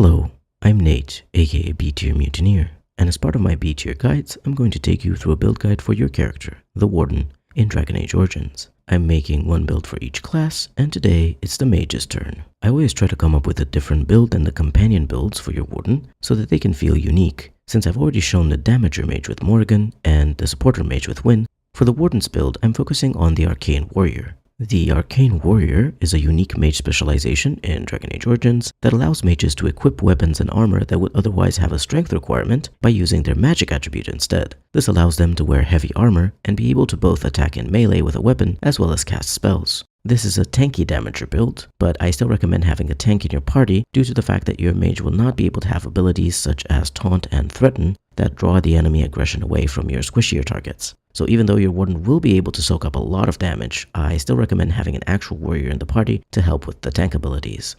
Hello, I'm Nate, aka B-Tier Mutineer, and as part of my B-Tier guides, I'm going to take you through a build guide for your character, the Warden, in Dragon Age Origins. I'm making one build for each class, and today it's the Mage's turn. I always try to come up with a different build than the companion builds for your Warden, so that they can feel unique. Since I've already shown the Damager Mage with Morrigan and the Supporter Mage with Wynne, for the Warden's build, I'm focusing on the Arcane Warrior. The Arcane Warrior is a unique mage specialization in Dragon Age Origins that allows mages to equip weapons and armor that would otherwise have a strength requirement by using their magic attribute instead. This allows them to wear heavy armor and be able to both attack in melee with a weapon as well as cast spells. This is a tanky damager build, but I still recommend having a tank in your party due to the fact that your mage will not be able to have abilities such as Taunt and Threaten that draw the enemy aggression away from your squishier targets. So even though your Warden will be able to soak up a lot of damage, I still recommend having an actual warrior in the party to help with the tank abilities.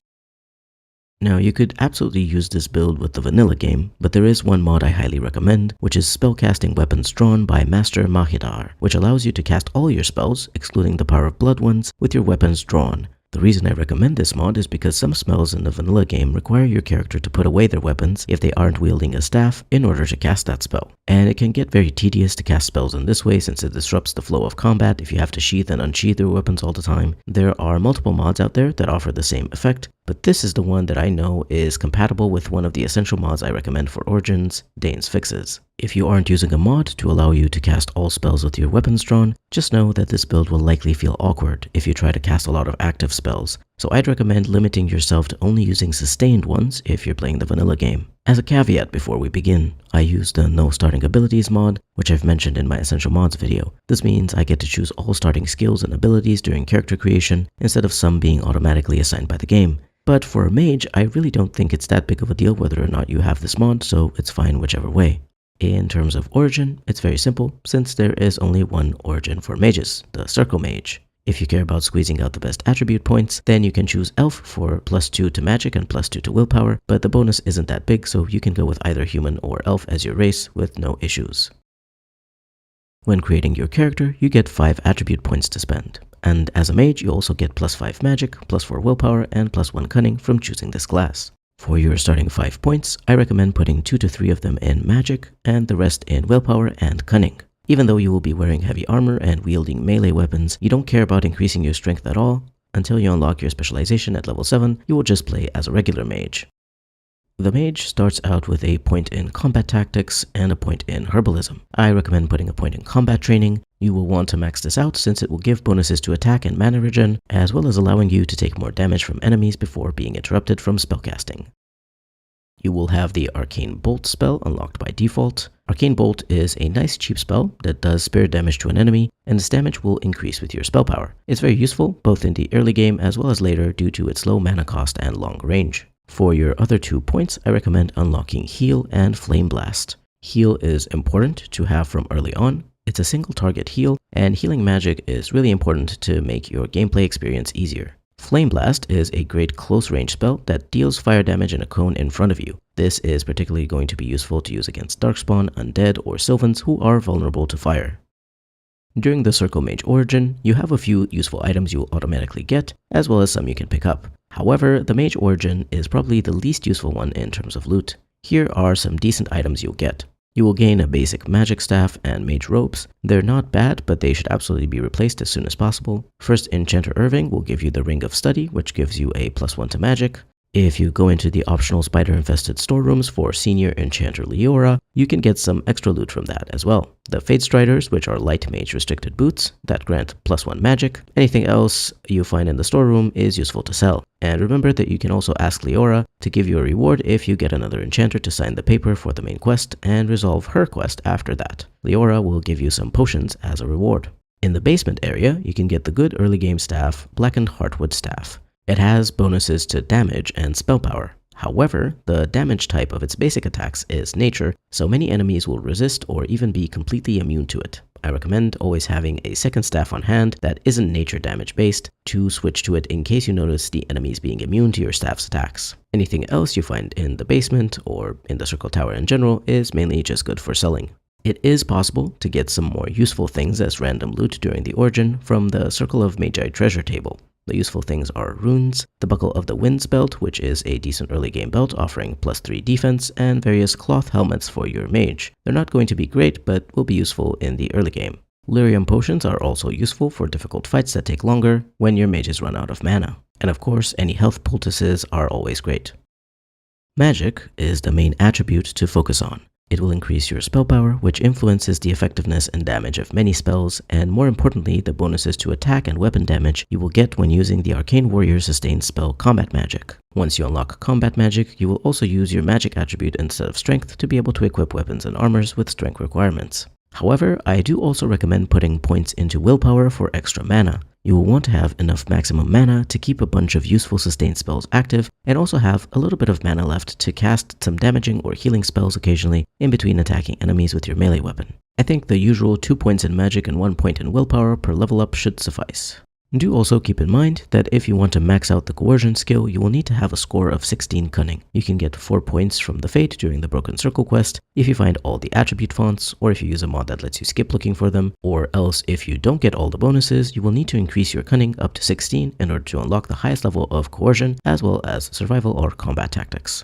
Now, you could absolutely use this build with the vanilla game, but there is one mod I highly recommend, which is Spellcasting Weapons Drawn by Master Mahidar, which allows you to cast all your spells, excluding the Power of Blood ones, with your weapons drawn. The reason I recommend this mod is because some spells in the vanilla game require your character to put away their weapons if they aren't wielding a staff in order to cast that spell. And it can get very tedious to cast spells in this way since it disrupts the flow of combat if you have to sheath and unsheath your weapons all the time. There are multiple mods out there that offer the same effect, but this is the one that I know is compatible with one of the essential mods I recommend for Origins, Dane's Fixes. If you aren't using a mod to allow you to cast all spells with your weapons drawn, just know that this build will likely feel awkward if you try to cast a lot of active spells, so I'd recommend limiting yourself to only using sustained ones if you're playing the vanilla game. As a caveat before we begin, I use the No Starting Abilities mod, which I've mentioned in my Essential Mods video. This means I get to choose all starting skills and abilities during character creation instead of some being automatically assigned by the game. But for a mage, I really don't think it's that big of a deal whether or not you have this mod, so it's fine whichever way. In terms of origin, it's very simple, since there is only one origin for mages, the Circle Mage. If you care about squeezing out the best attribute points, then you can choose Elf for +2 to magic and +2 to willpower, but the bonus isn't that big, so you can go with either human or elf as your race with no issues. When creating your character, you get 5 attribute points to spend. And as a mage, you also get +5 magic, +4 willpower, and +1 cunning from choosing this class. For your starting 5 points, I recommend putting 2 to 3 of them in magic, and the rest in willpower and cunning. Even though you will be wearing heavy armor and wielding melee weapons, you don't care about increasing your strength at all. Until you unlock your specialization at level 7, you will just play as a regular mage. The mage starts out with a point in combat tactics and a point in herbalism. I recommend putting a point in combat training. You will want to max this out since it will give bonuses to attack and mana regen, as well as allowing you to take more damage from enemies before being interrupted from spellcasting. You will have the Arcane Bolt spell unlocked by default. Arcane Bolt is a nice cheap spell that does spirit damage to an enemy, and this damage will increase with your spell power. It's very useful both in the early game as well as later due to its low mana cost and long range. For your other 2 points, I recommend unlocking Heal and Flame Blast. Heal is important to have from early on. It's a single target heal, and healing magic is really important to make your gameplay experience easier. Flame Blast is a great close range spell that deals fire damage in a cone in front of you. This is particularly going to be useful to use against Darkspawn, Undead, or Sylvans who are vulnerable to fire. During the Circle Mage origin, you have a few useful items you will automatically get, as well as some you can pick up. However, the Mage origin is probably the least useful one in terms of loot. Here are some decent items you'll get. You will gain a basic magic staff and mage robes. They're not bad, but they should absolutely be replaced as soon as possible. First Enchanter Irving will give you the Ring of Study, which gives you a +1 to magic. If you go into the optional spider-infested storerooms for Senior Enchanter Leora, you can get some extra loot from that as well. The Fate Striders, which are light mage restricted boots that grant +1 magic. Anything else you find in the storeroom is useful to sell. And remember that you can also ask Leora to give you a reward if you get another enchanter to sign the paper for the main quest and resolve her quest after that. Leora will give you some potions as a reward. In the basement area, you can get the good early game staff, Blackened Heartwood Staff. It has bonuses to damage and spell power. However, the damage type of its basic attacks is nature, so many enemies will resist or even be completely immune to it. I recommend always having a second staff on hand that isn't nature damage based to switch to it in case you notice the enemies being immune to your staff's attacks. Anything else you find in the basement or in the Circle Tower in general is mainly just good for selling. It is possible to get some more useful things as random loot during the origin from the Circle of Magi treasure table. The useful things are runes, the Buckle of the Wind's belt, which is a decent early game belt offering +3 defense, and various cloth helmets for your mage. They're not going to be great, but will be useful in the early game. Lyrium potions are also useful for difficult fights that take longer when your mages run out of mana. And of course, any health poultices are always great. Magic is the main attribute to focus on. It will increase your spell power, which influences the effectiveness and damage of many spells, and more importantly, the bonuses to attack and weapon damage you will get when using the Arcane Warrior sustained spell Combat Magic. Once you unlock Combat Magic, you will also use your magic attribute instead of strength to be able to equip weapons and armors with strength requirements. However, I do also recommend putting points into willpower for extra mana. You will want to have enough maximum mana to keep a bunch of useful sustained spells active, and also have a little bit of mana left to cast some damaging or healing spells occasionally in between attacking enemies with your melee weapon. I think the usual 2 points in magic and 1 point in willpower per level up should suffice. Do also keep in mind that if you want to max out the Coercion skill, you will need to have a score of 16 Cunning. You can get 4 points from the Fate during the Broken Circle quest if you find all the attribute fonts, or if you use a mod that lets you skip looking for them, or else if you don't get all the bonuses, you will need to increase your Cunning up to 16 in order to unlock the highest level of Coercion, as well as Survival or Combat Tactics.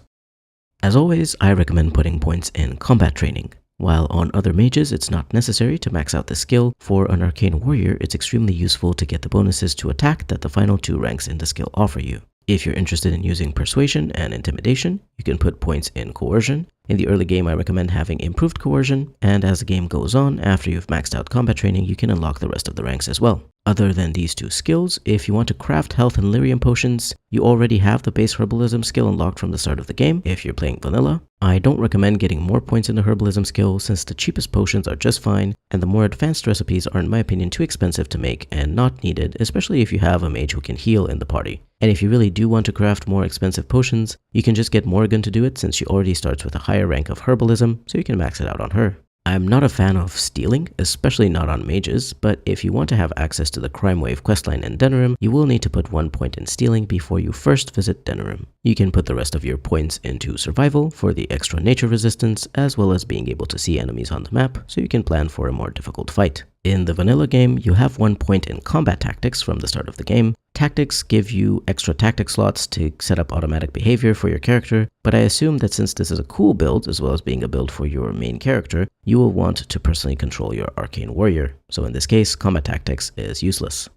As always, I recommend putting points in Combat Training. While on other mages it's not necessary to max out the skill, for an Arcane Warrior it's extremely useful to get the bonuses to attack that the final 2 ranks in the skill offer you. If you're interested in using Persuasion and Intimidation, you can put points in Coercion. In the early game I recommend having improved Coercion, and as the game goes on, after you've maxed out Combat Training, you can unlock the rest of the ranks as well. Other than these 2 skills, if you want to craft health and lyrium potions, you already have the base herbalism skill unlocked from the start of the game if you're playing vanilla. I don't recommend getting more points in the herbalism skill since the cheapest potions are just fine, and the more advanced recipes are in my opinion too expensive to make and not needed, especially if you have a mage who can heal in the party. And if you really do want to craft more expensive potions, you can just get Morrigan to do it since she already starts with a higher rank of herbalism, so you can max it out on her. I'm not a fan of stealing, especially not on mages, but if you want to have access to the Crime Wave questline in Denerim, you will need to put 1 point in stealing before you first visit Denerim. You can put the rest of your points into survival for the extra nature resistance, as well as being able to see enemies on the map, so you can plan for a more difficult fight. In the vanilla game, you have 1 point in combat tactics from the start of the game. Tactics give you extra tactic slots to set up automatic behavior for your character, but I assume that since this is a cool build as well as being a build for your main character, you will want to personally control your Arcane Warrior, so in this case, combat tactics is useless.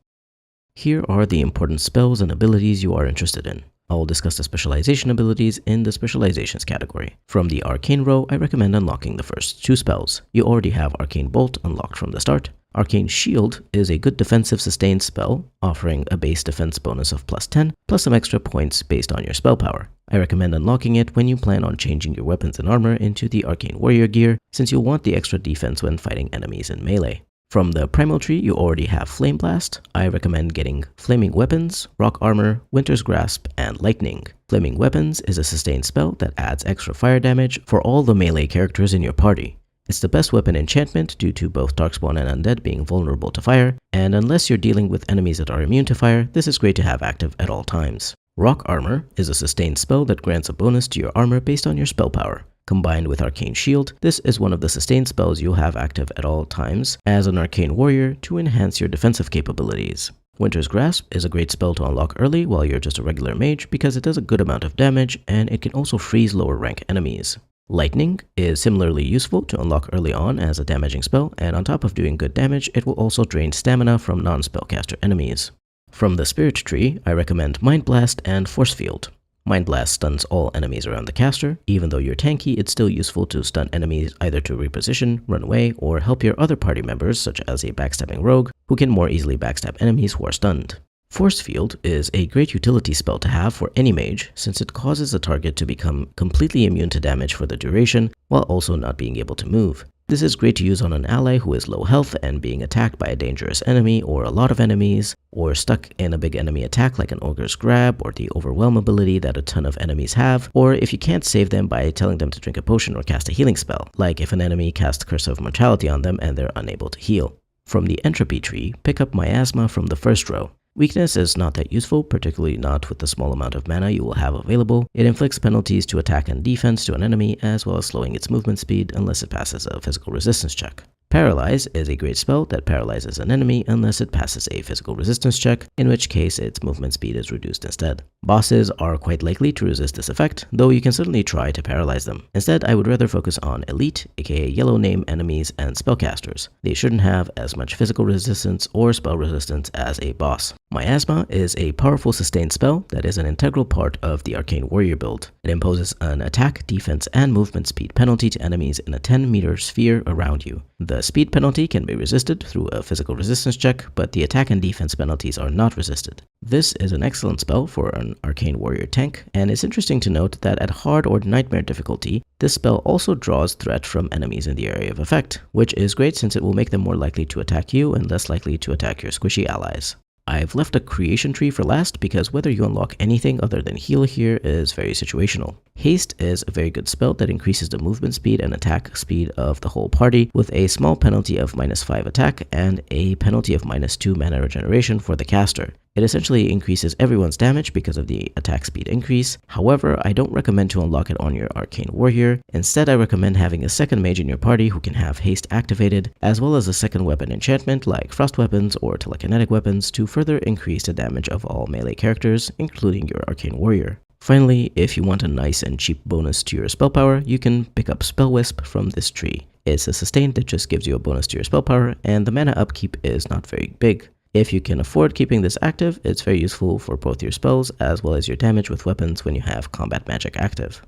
Here are the important spells and abilities you are interested in. I will discuss the specialization abilities in the specializations category. From the Arcane row, I recommend unlocking the first 2 spells. You already have Arcane Bolt unlocked from the start. Arcane Shield is a good defensive sustained spell, offering a base defense bonus of +10, plus some extra points based on your spell power. I recommend unlocking it when you plan on changing your weapons and armor into the Arcane Warrior gear, since you'll want the extra defense when fighting enemies in melee. From the primal tree, you already have Flame Blast. I recommend getting Flaming Weapons, Rock Armor, Winter's Grasp, and Lightning. Flaming Weapons is a sustained spell that adds extra fire damage for all the melee characters in your party. It's the best weapon enchantment due to both Darkspawn and Undead being vulnerable to fire, and unless you're dealing with enemies that are immune to fire, this is great to have active at all times. Rock Armor is a sustained spell that grants a bonus to your armor based on your spell power. Combined with Arcane Shield, this is one of the sustained spells you'll have active at all times as an Arcane Warrior to enhance your defensive capabilities. Winter's Grasp is a great spell to unlock early while you're just a regular mage because it does a good amount of damage and it can also freeze lower rank enemies. Lightning is similarly useful to unlock early on as a damaging spell, and on top of doing good damage, it will also drain stamina from non-spellcaster enemies. From the Spirit Tree, I recommend Mind Blast and Force Field. Mind Blast stuns all enemies around the caster. Even though you're tanky, it's still useful to stun enemies either to reposition, run away, or help your other party members, such as a backstabbing rogue, who can more easily backstab enemies who are stunned. Force Field is a great utility spell to have for any mage, since it causes the target to become completely immune to damage for the duration, while also not being able to move. This is great to use on an ally who is low health and being attacked by a dangerous enemy or a lot of enemies, or stuck in a big enemy attack like an Ogre's Grab or the Overwhelm ability that a ton of enemies have, or if you can't save them by telling them to drink a potion or cast a healing spell, like if an enemy casts Curse of Mortality on them and they're unable to heal. From the Entropy Tree, pick up Miasma from the first row. Weakness is not that useful, particularly not with the small amount of mana you will have available. It inflicts penalties to attack and defense to an enemy, as well as slowing its movement speed unless it passes a physical resistance check. Paralyze is a great spell that paralyzes an enemy unless it passes a physical resistance check, in which case its movement speed is reduced instead. Bosses are quite likely to resist this effect, though you can certainly try to paralyze them. Instead, I would rather focus on elite, aka yellow name enemies, and spellcasters. They shouldn't have as much physical resistance or spell resistance as a boss. Miasma is a powerful sustained spell that is an integral part of the Arcane Warrior build. It imposes an attack, defense, and movement speed penalty to enemies in a 10-meter sphere around you. The speed penalty can be resisted through a physical resistance check, but the attack and defense penalties are not resisted. This is an excellent spell for an Arcane Warrior tank, and it's interesting to note that at hard or nightmare difficulty, this spell also draws threat from enemies in the area of effect, which is great since it will make them more likely to attack you and less likely to attack your squishy allies. I've left a creation tree for last because whether you unlock anything other than heal here is very situational. Haste is a very good spell that increases the movement speed and attack speed of the whole party with a small penalty of -5 attack and a penalty of -2 mana regeneration for the caster. It essentially increases everyone's damage because of the attack speed increase. However, I don't recommend to unlock it on your Arcane Warrior. Instead, I recommend having a second mage in your party who can have haste activated, as well as a second weapon enchantment like frost weapons or telekinetic weapons to further increase the damage of all melee characters, including your Arcane Warrior. Finally, if you want a nice and cheap bonus to your spell power, you can pick up Spell Wisp from this tree. It's a sustain that just gives you a bonus to your spell power, and the mana upkeep is not very big. If you can afford keeping this active, it's very useful for both your spells as well as your damage with weapons when you have combat magic active.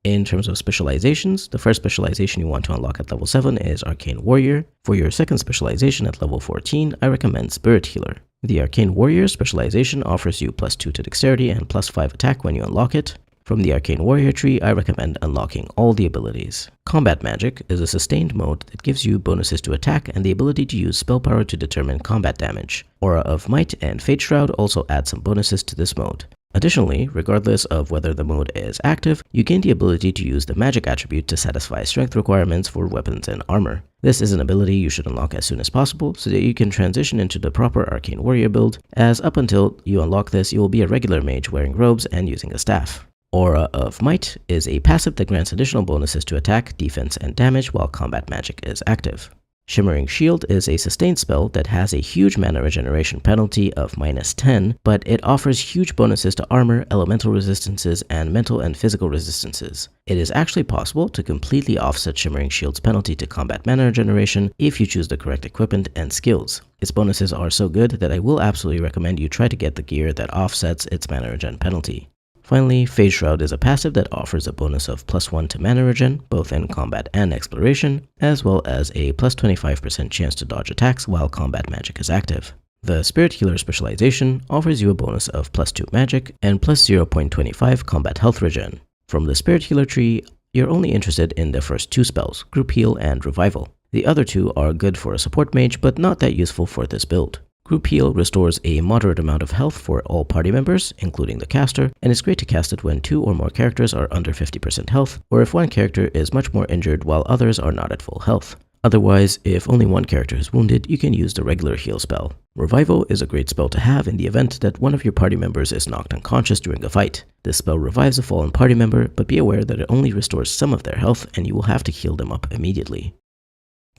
In terms of specializations, the first specialization you want to unlock at level 7 is Arcane Warrior. For your second specialization at level 14, I recommend Spirit Healer. The Arcane Warrior specialization offers you +2 to dexterity and +5 attack when you unlock it. From the Arcane Warrior tree, I recommend unlocking all the abilities. Combat Magic is a sustained mode that gives you bonuses to attack and the ability to use spell power to determine combat damage. Aura of Might and Fate Shroud also add some bonuses to this mode. Additionally, regardless of whether the mode is active, you gain the ability to use the magic attribute to satisfy strength requirements for weapons and armor. This is an ability you should unlock as soon as possible so that you can transition into the proper Arcane Warrior build, as up until you unlock this, you will be a regular mage wearing robes and using a staff. Aura of Might is a passive that grants additional bonuses to attack, defense, and damage while combat magic is active. Shimmering Shield is a sustained spell that has a huge mana regeneration penalty of -10, but it offers huge bonuses to armor, elemental resistances, and mental and physical resistances. It is actually possible to completely offset Shimmering Shield's penalty to combat mana regeneration if you choose the correct equipment and skills. Its bonuses are so good that I will absolutely recommend you try to get the gear that offsets its mana regen penalty. Finally, Fate Shroud is a passive that offers a bonus of +1 to mana regen, both in combat and exploration, as well as a +25% chance to dodge attacks while combat magic is active. The Spirit Healer specialization offers you a bonus of +2 magic and +0.25 combat health regen. From the Spirit Healer tree, you're only interested in the first 2 spells, Group Heal and Revival. The other 2 are good for a support mage, but not that useful for this build. Group Heal restores a moderate amount of health for all party members, including the caster, and it's great to cast it when 2 or more characters are under 50% health, or if one character is much more injured while others are not at full health. Otherwise, if only one character is wounded, you can use the regular heal spell. Revival is a great spell to have in the event that one of your party members is knocked unconscious during a fight. This spell revives a fallen party member, but be aware that it only restores some of their health and you will have to heal them up immediately.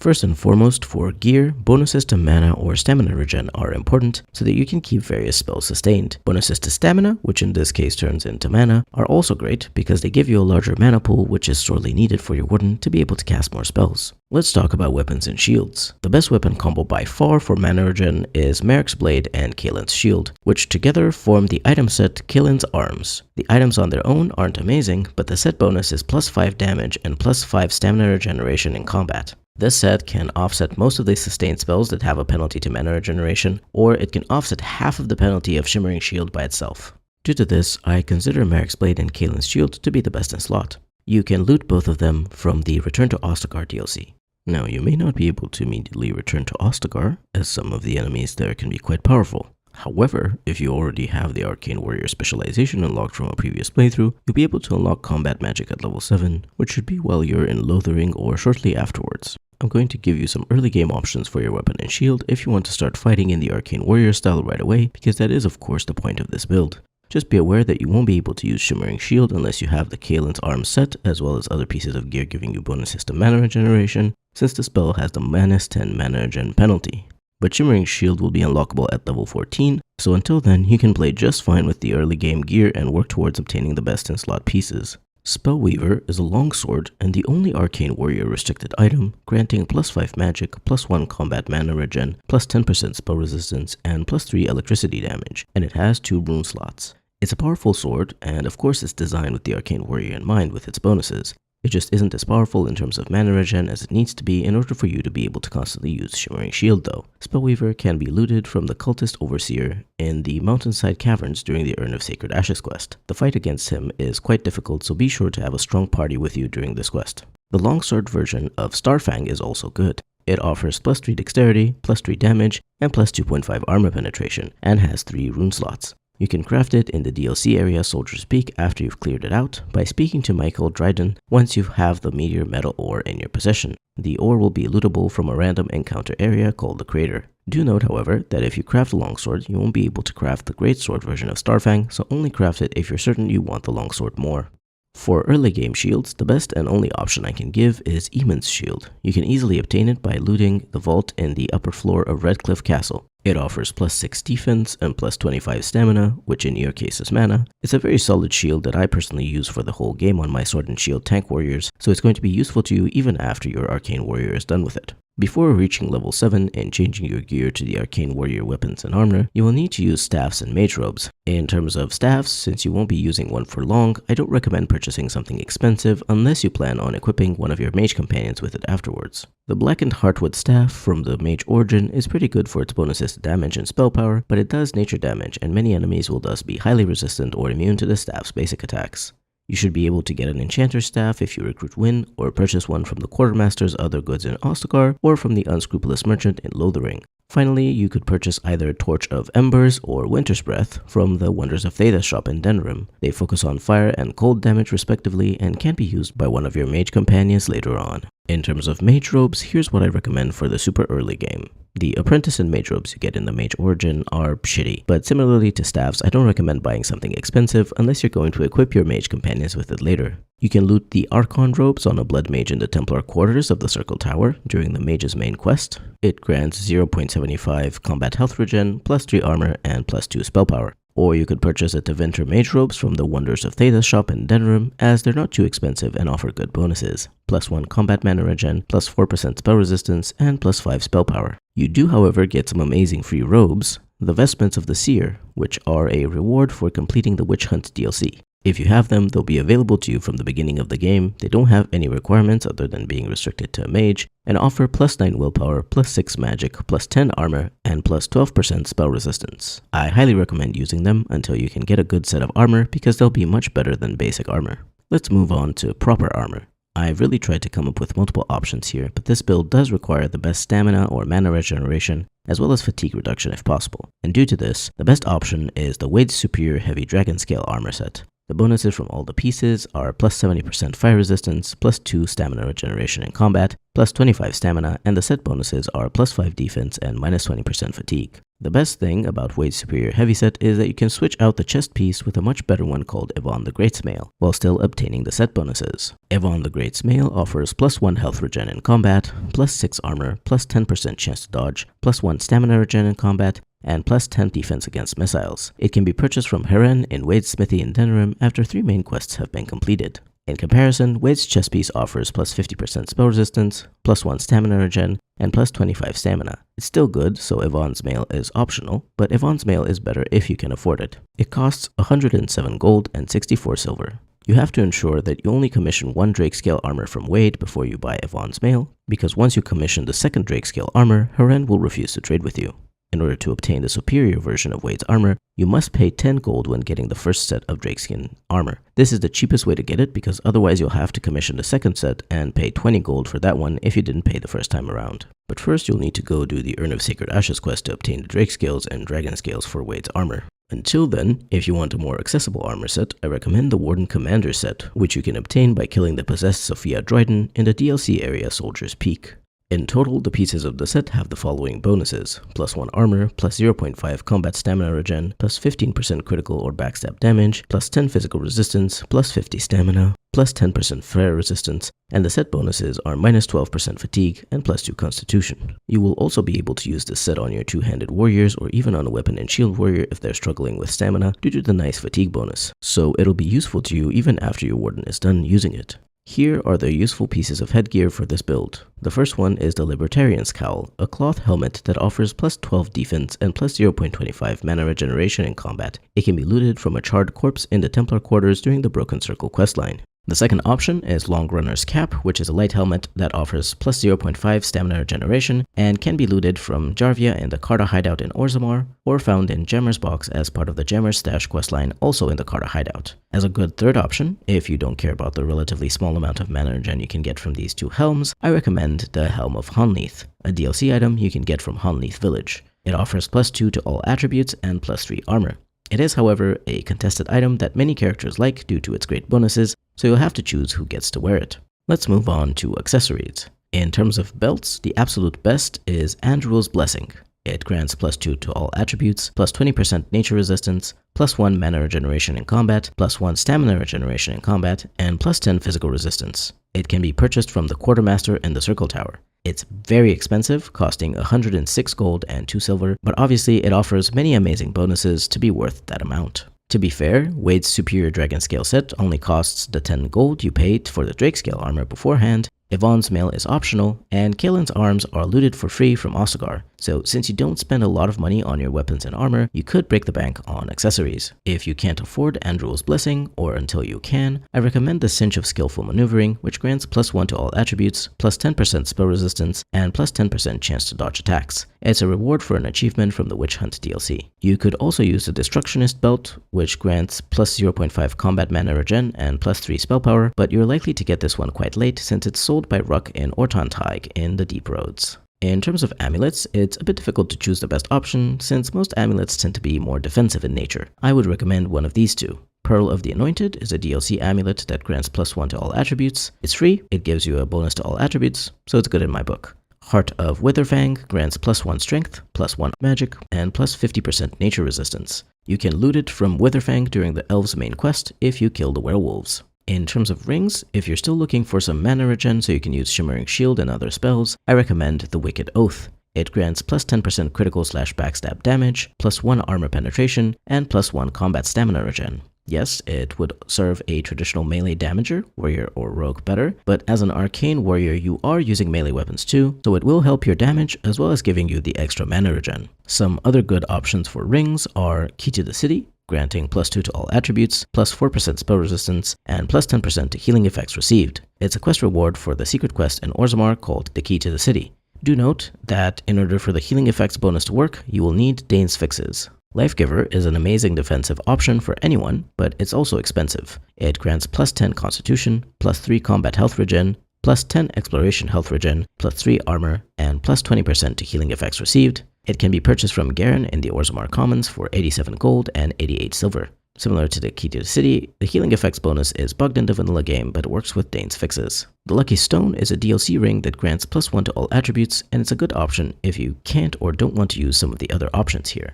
First and foremost, for gear, bonuses to mana or stamina regen are important so that you can keep various spells sustained. Bonuses to stamina, which in this case turns into mana, are also great because they give you a larger mana pool which is sorely needed for your Warden to be able to cast more spells. Let's talk about weapons and shields. The best weapon combo by far for mana regen is Merrick's Blade and Kaelin's Shield, which together form the item set Kaelin's Arms. The items on their own aren't amazing, but the set bonus is +5 damage and +5 stamina regeneration in combat. This set can offset most of the sustained spells that have a penalty to mana regeneration, or it can offset half of the penalty of Shimmering Shield by itself. Due to this, I consider Merrick's Blade and Kaelin's Shield to be the best in slot. You can loot both of them from the Return to Ostagar DLC. Now, you may not be able to immediately return to Ostagar, as some of the enemies there can be quite powerful. However, if you already have the Arcane Warrior specialization unlocked from a previous playthrough, you'll be able to unlock combat magic at level 7, which should be while you're in Lothering or shortly afterwards. I'm going to give you some early game options for your weapon and shield if you want to start fighting in the Arcane Warrior style right away, because that is of course the point of this build. Just be aware that you won't be able to use Shimmering Shield unless you have the Kaelin's Arm set, as well as other pieces of gear giving you bonuses to mana regeneration, since the spell has the -10 mana regen penalty. But Shimmering Shield will be unlockable at level 14, so until then you can play just fine with the early game gear and work towards obtaining the best in slot pieces. Spellweaver is a longsword and the only Arcane Warrior restricted item, granting +5 magic, +1 combat mana regen, +10% spell resistance, and +3 electricity damage, and it has 2 rune slots. It's a powerful sword, and of course it's designed with the Arcane Warrior in mind with its bonuses. It just isn't as powerful in terms of mana regen as it needs to be in order for you to be able to constantly use Shimmering Shield though. Spellweaver can be looted from the Cultist Overseer in the Mountainside Caverns during the Urn of Sacred Ashes quest. The fight against him is quite difficult, so be sure to have a strong party with you during this quest. The longsword version of Starfang is also good. It offers +3 dexterity, +3 damage, and +2.5 armor penetration, and has 3 rune slots. You can craft it in the DLC area Soldier's Peak after you've cleared it out by speaking to Michael Dryden once you have the Meteor Metal Ore in your possession. The ore will be lootable from a random encounter area called the Crater. Do note, however, that if you craft a longsword, you won't be able to craft the Greatsword version of Starfang, so only craft it if you're certain you want the longsword more. For early game shields, the best and only option I can give is Eamon's Shield. You can easily obtain it by looting the vault in the upper floor of Redcliffe Castle. It offers +6 defense and +25 stamina, which in your case is mana. It's a very solid shield that I personally use for the whole game on my Sword and Shield tank warriors, so it's going to be useful to you even after your Arcane Warrior is done with it. Before reaching level 7 and changing your gear to the Arcane Warrior weapons and armor, you will need to use staffs and mage robes. In terms of staffs, since you won't be using one for long, I don't recommend purchasing something expensive unless you plan on equipping one of your mage companions with it afterwards. The Blackened Heartwood Staff from the Mage origin is pretty good for its bonuses to damage and spell power, but it does nature damage and many enemies will thus be highly resistant or immune to the staff's basic attacks. You should be able to get an Enchanter's Staff if you recruit Wynne, or purchase one from the Quartermaster's other goods in Ostagar, or from the Unscrupulous Merchant in Lothering. Finally, you could purchase either Torch of Embers or Wintersbreath from the Wonders of Thedas shop in Denerim. They focus on fire and cold damage respectively and can be used by one of your mage companions later on. In terms of mage robes, here's what I recommend for the super early game. The apprentice and mage robes you get in the Mage origin are shitty, but similarly to staffs, I don't recommend buying something expensive unless you're going to equip your mage companions with it later. You can loot the Archon robes on a blood mage in the Templar quarters of the Circle Tower during the mage's main quest. It grants 0.75 combat health regen, +3 armor, and +2 spell power. Or you could purchase a Tevinter mage robes from the Wonders of Thedas shop in Denerim, as they're not too expensive and offer good bonuses. +1 combat mana regen, +4% spell resistance, and +5 spell power. You do, however, get some amazing free robes, the Vestments of the Seer, which are a reward for completing the Witch Hunt DLC. If you have them, they'll be available to you from the beginning of the game. They don't have any requirements other than being restricted to a mage, and offer +9 willpower, +6 magic, +10 armor, and +12% spell resistance. I highly recommend using them until you can get a good set of armor because they'll be much better than basic armor. Let's move on to proper armor. I've really tried to come up with multiple options here, but this build does require the best stamina or mana regeneration, as well as fatigue reduction if possible. And due to this, the best option is the Wade's Superior Heavy Dragon Scale armor set. The bonuses from all the pieces are +70% fire resistance, +2 stamina regeneration in combat, +25 stamina, and the set bonuses are +5 defense and -20% fatigue. The best thing about Wade's Superior Heavy set is that you can switch out the chest piece with a much better one called Yvonne the Great Smail, while still obtaining the set bonuses. Yvonne the Great Smail offers +1 health regen in combat, +6 armor, +10% chance to dodge, +1 stamina regen in combat, and +10 defense against missiles. It can be purchased from Heren in Wade's Smithy in Denerim after 3 main quests have been completed. In comparison, Wade's chest piece offers +50% spell resistance, +1 stamina regen, and +25 stamina. It's still good, so Yvonne's Mail is optional, but Yvonne's Mail is better if you can afford it. It costs 107 gold and 64 silver. You have to ensure that you only commission 1 Drake Scale armor from Wade before you buy Yvonne's Mail, because once you commission the second Drake Scale armor, Heren will refuse to trade with you. In order to obtain the superior version of Wade's armor, you must pay 10 gold when getting the first set of Drakeskin armor. This is the cheapest way to get it because otherwise you'll have to commission the second set and pay 20 gold for that one if you didn't pay the first time around. But first you'll need to go do the Urn of Sacred Ashes quest to obtain the Drake Scales and Dragon Scales for Wade's armor. Until then, if you want a more accessible armor set, I recommend the Warden Commander set, which you can obtain by killing the possessed Sophia Dryden in the DLC area Soldier's Peak. In total, the pieces of the set have the following bonuses: plus 1 armor, plus 0.5 combat stamina regen, plus 15% critical or backstab damage, plus 10 physical resistance, plus 50 stamina, plus 10% flare resistance, and the set bonuses are minus 12% fatigue and plus 2 constitution. You will also be able to use this set on your two-handed warriors or even on a weapon and shield warrior if they're struggling with stamina due to the nice fatigue bonus, so it'll be useful to you even after your warden is done using it. Here are the useful pieces of headgear for this build. The first one is the Libertarian's Cowl, a cloth helmet that offers plus 12 defense and plus 0.25 mana regeneration in combat. It can be looted from a charred corpse in the Templar quarters during the Broken Circle questline. The second option is Long Runner's Cap, which is a light helmet that offers plus 0.5 stamina regeneration and can be looted from Jarvia in the Karta hideout in Orzammar, or found in Gemmer's Box as part of the Gemmer's Stash questline also in the Karta hideout. As a good third option, if you don't care about the relatively small amount of mana regen you can get from these two helms, I recommend the Helm of Honleith, a DLC item you can get from Honleith Village. It offers plus 2 to all attributes and plus 3 armor. It is, however, a contested item that many characters like due to its great bonuses, so you'll have to choose who gets to wear it. Let's move on to accessories. In terms of belts, the absolute best is Andruil's Blessing. It grants plus 2 to all attributes, plus 20% nature resistance, plus 1 mana regeneration in combat, plus 1 stamina regeneration in combat, and plus 10 physical resistance. It can be purchased from the Quartermaster in the Circle Tower. It's very expensive, costing 106 gold and 2 silver, but obviously it offers many amazing bonuses to be worth that amount. To be fair, Wade's Superior Dragon Scale set only costs the 10 gold you paid for the Drake Scale armor beforehand, Yvonne's mail is optional, and Kaelin's arms are looted for free from Ostagar, so since you don't spend a lot of money on your weapons and armor, you could break the bank on accessories. If you can't afford Andruil's Blessing, or until you can, I recommend the Cinch of Skillful Maneuvering, which grants plus 1 to all attributes, plus 10% spell resistance, and plus 10% chance to dodge attacks. It's a reward for an achievement from the Witch Hunt DLC. You could also use the Destructionist Belt, which grants plus 0.5 combat mana regen and plus 3 spell power, but you're likely to get this one quite late since it's sold by Ruck in Ortonteig in the Deep Roads. In terms of amulets, it's a bit difficult to choose the best option since most amulets tend to be more defensive in nature. I would recommend one of these two. Pearl of the Anointed is a DLC amulet that grants plus 1 to all attributes. It's free, it gives you a bonus to all attributes, so it's good in my book. Heart of Witherfang grants plus 1 strength, plus 1 magic, and plus 50% nature resistance. You can loot it from Witherfang during the Elves main quest if you kill the werewolves. In terms of rings, if you're still looking for some mana regen so you can use Shimmering Shield and other spells, I recommend the Wicked Oath. It grants plus 10% critical/backstab damage, plus 1 armor penetration, and plus 1 combat stamina regen. Yes, it would serve a traditional melee damager, warrior or rogue better, but as an arcane warrior you are using melee weapons too, so it will help your damage as well as giving you the extra mana regen. Some other good options for rings are Key to the City, granting plus 2 to all attributes, plus 4% spell resistance, and plus 10% to healing effects received. It's a quest reward for the secret quest in Orzammar called the Key to the City. Do note that in order for the healing effects bonus to work, you will need Dane's Fixes. Lifegiver is an amazing defensive option for anyone, but it's also expensive. It grants plus 10 constitution, plus 3 combat health regen, plus 10 exploration health regen, plus 3 armor, and plus 20% to healing effects received. It can be purchased from Garen in the Orzammar Commons for 87 gold and 88 silver. Similar to the Key to the City, the healing effects bonus is bugged in the vanilla game but works with Dane's Fixes. The Lucky Stone is a DLC ring that grants plus 1 to all attributes, and it's a good option if you can't or don't want to use some of the other options here.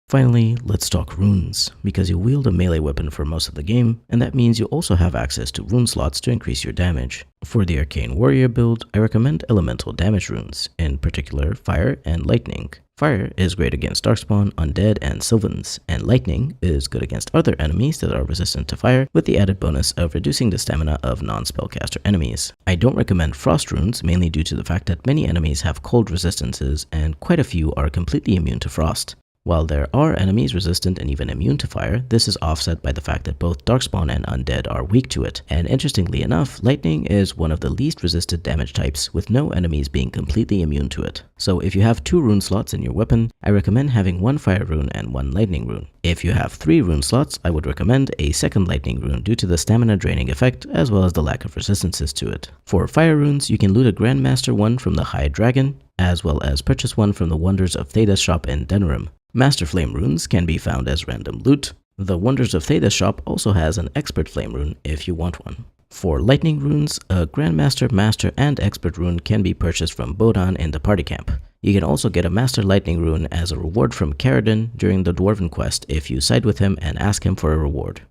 Finally, let's talk runes, because you wield a melee weapon for most of the game, and that means you also have access to rune slots to increase your damage. For the Arcane Warrior build, I recommend elemental damage runes, in particular Fire and Lightning. Fire is great against Darkspawn, Undead, and Sylvans, and Lightning is good against other enemies that are resistant to fire, with the added bonus of reducing the stamina of non-spellcaster enemies. I don't recommend Frost runes, mainly due to the fact that many enemies have cold resistances, and quite a few are completely immune to frost. While there are enemies resistant and even immune to fire, this is offset by the fact that both Darkspawn and Undead are weak to it, and interestingly enough, Lightning is one of the least resisted damage types, with no enemies being completely immune to it. So if you have 2 rune slots in your weapon, I recommend having 1 fire rune and 1 lightning rune. If you have 3 rune slots, I would recommend a second lightning rune due to the stamina draining effect as well as the lack of resistances to it. For fire runes, you can loot a Grandmaster one from the High Dragon, as well as purchase one from the Wonders of Thedas shop in Denerim. Master Flame runes can be found as random loot. The Wonders of Thedas shop also has an Expert Flame rune if you want one. For lightning runes, a Grandmaster, Master, and Expert rune can be purchased from Bodan in the party camp. You can also get a Master Lightning rune as a reward from Caradon during the Dwarven quest if you side with him and ask him for a reward.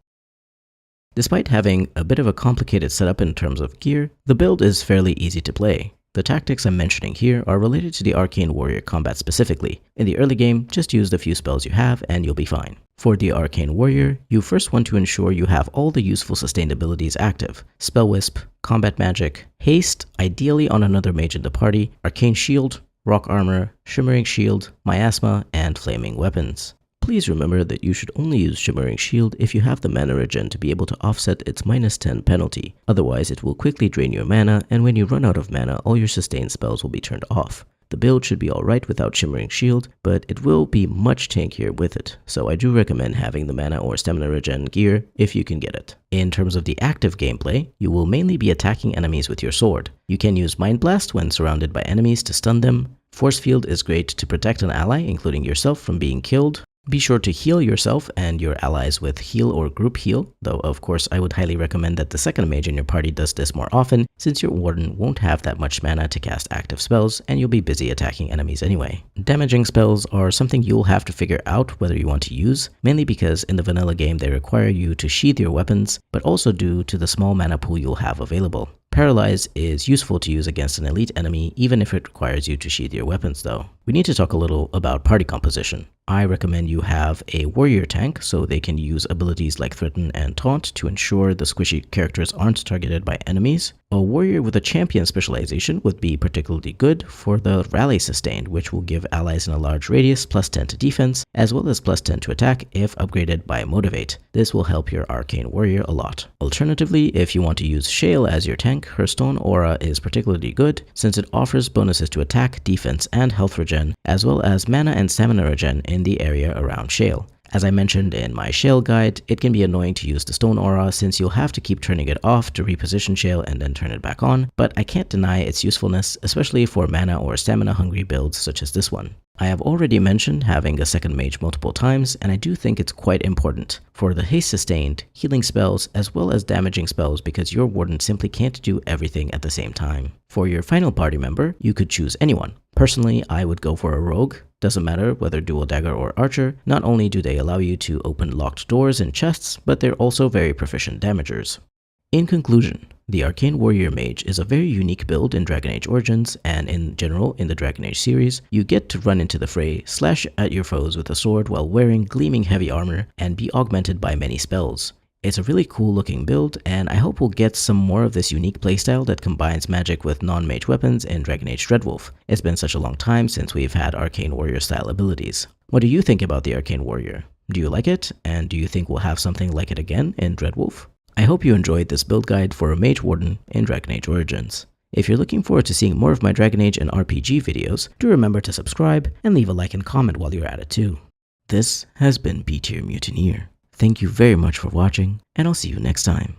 Despite having a bit of a complicated setup in terms of gear, the build is fairly easy to play. The tactics I'm mentioning here are related to the Arcane Warrior combat specifically. In the early game, just use the few spells you have and you'll be fine. For the Arcane Warrior, you first want to ensure you have all the useful sustained abilities active. Spell Wisp, Combat Magic, Haste, ideally on another mage in the party, Arcane Shield, Rock Armor, Shimmering Shield, Miasma, and Flaming Weapons. Please remember that you should only use Shimmering Shield if you have the mana regen to be able to offset its -10 penalty. Otherwise, it will quickly drain your mana, and when you run out of mana, all your sustained spells will be turned off. The build should be alright without Shimmering Shield, but it will be much tankier with it, so I do recommend having the mana or stamina regen gear if you can get it. In terms of the active gameplay, you will mainly be attacking enemies with your sword. You can use Mind Blast when surrounded by enemies to stun them. Force Field is great to protect an ally, including yourself, from being killed. Be sure to heal yourself and your allies with heal or group heal, though of course I would highly recommend that the second mage in your party does this more often, since your warden won't have that much mana to cast active spells and you'll be busy attacking enemies anyway. Damaging spells are something you'll have to figure out whether you want to use, mainly because in the vanilla game they require you to sheath your weapons, but also due to the small mana pool you'll have available. Paralyze is useful to use against an elite enemy even if it requires you to sheath your weapons though. We need to talk a little about party composition. I recommend you have a warrior tank so they can use abilities like Threaten and Taunt to ensure the squishy characters aren't targeted by enemies. A warrior with a champion specialization would be particularly good for the Rally Sustained, which will give allies in a large radius +10 to defense, as well as +10 to attack if upgraded by Motivate. This will help your Arcane Warrior a lot. Alternatively, if you want to use Shale as your tank, her Stone Aura is particularly good since it offers bonuses to attack, defense, and health regen, as well as mana and stamina regen in the area around Shale. As I mentioned in my Shale guide, it can be annoying to use the Stone Aura since you'll have to keep turning it off to reposition Shale and then turn it back on, but I can't deny its usefulness, especially for mana or stamina hungry builds such as this one. I have already mentioned having a second mage multiple times, and I do think it's quite important for the haste sustained, healing spells, as well as damaging spells because your warden simply can't do everything at the same time. For your final party member, you could choose anyone. Personally, I would go for a rogue. Doesn't matter whether dual dagger or archer, not only do they allow you to open locked doors and chests, but they're also very proficient damagers. In conclusion, the Arcane Warrior Mage is a very unique build in Dragon Age Origins, and in general in the Dragon Age series, you get to run into the fray, slash at your foes with a sword while wearing gleaming heavy armor, and be augmented by many spells. It's a really cool looking build, and I hope we'll get some more of this unique playstyle that combines magic with non-mage weapons in Dragon Age Dreadwolf. It's been such a long time since we've had Arcane Warrior style abilities. What do you think about the Arcane Warrior? Do you like it? And do you think we'll have something like it again in Dreadwolf? I hope you enjoyed this build guide for a Mage Warden in Dragon Age Origins. If you're looking forward to seeing more of my Dragon Age and RPG videos, do remember to subscribe and leave a like and comment while you're at it too. This has been B-Tier Mutineer. Thank you very much for watching, and I'll see you next time.